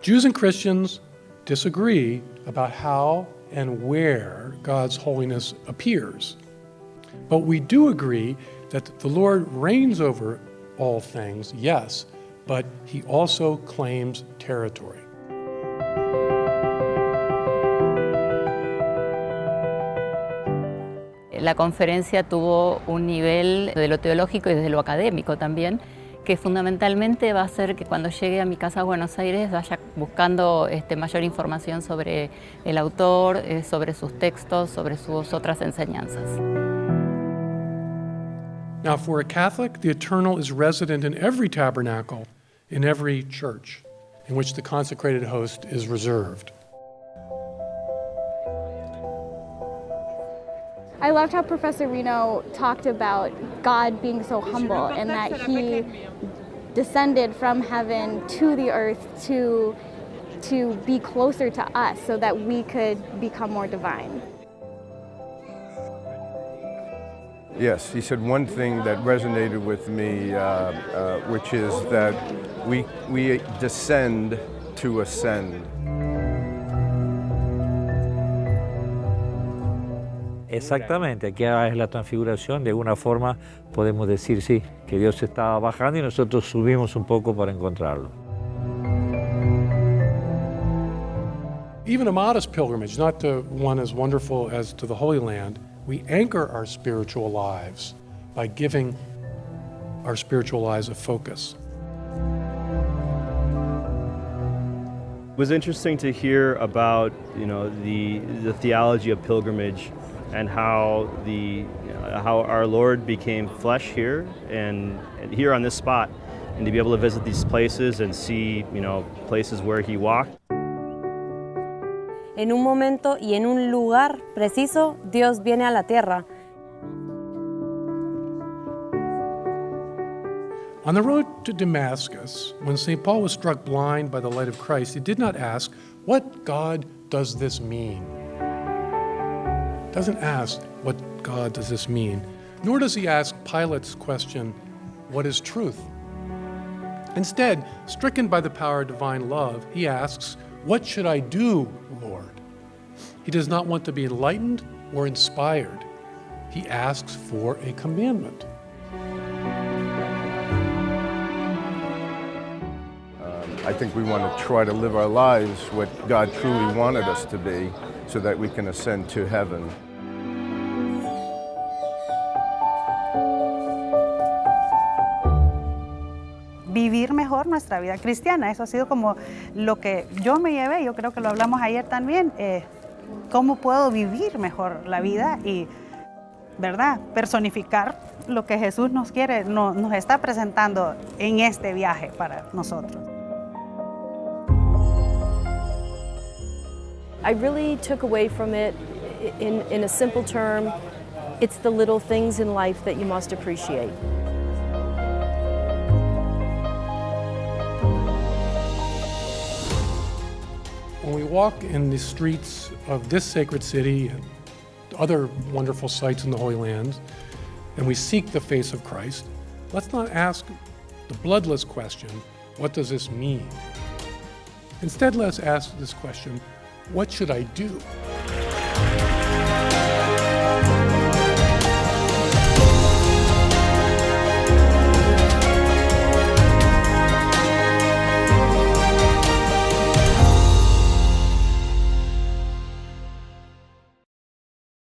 Jews and Christians disagree about how and where God's holiness appears. But we do agree that the Lord reigns over all things, yes, but he also claims territory. La conferencia tuvo un nivel de lo teológico y de lo académico también, que fundamentalmente va a hacer que cuando llegue a mi casa a Buenos Aires vaya buscando mayor información sobre el autor, sobre sus textos, sobre sus otras enseñanzas. Now, for a Catholic, the eternal is resident in every tabernacle, in every church, in which the consecrated host is reserved. I loved how Professor Reno talked about God being so humble and that he descended from heaven to the earth to be closer to us so that we could become more divine. Yes, he said one thing that resonated with me, which is that we descend to ascend. Exactamente, aquí es la transfiguración, de alguna forma podemos decir sí, que Dios estaba bajando y nosotros subimos un poco para encontrarlo. Even a modest pilgrimage, not to one as wonderful as to the Holy Land, we anchor our spiritual lives by giving our spiritual lives a focus. It was interesting to hear about, the theology of pilgrimage and how our Lord became flesh here and here on this spot, and to be able to visit these places and see, places where he walked. En un momento y en un lugar preciso, Dios viene a la tierra. On the road to Damascus, when St. Paul was struck blind by the light of Christ, he did not ask, "What God does this mean?" Doesn't ask, "What God does this mean?" Nor does he ask Pilate's question, "What is truth?" Instead, stricken by the power of divine love, he asks, "What should I do, Lord?" He does not want to be enlightened or inspired. He asks for a commandment. I think we want to try to live our lives what God truly wanted us to be so that we can ascend to heaven. Vivir mejor nuestra vida cristiana, eso ha sido como lo que yo me llevé, yo creo que lo hablamos ayer también, cómo puedo vivir mejor la vida y, ¿verdad?, personificar lo que Jesús nos quiere, nos está presentando en este viaje para nosotros. I really took away from it, in a simple term, it's the little things in life that you must appreciate. When we walk in the streets of this sacred city and other wonderful sites in the Holy Land, and we seek the face of Christ, let's not ask the bloodless question, "What does this mean?" Instead, let's ask this question, "What should I do?"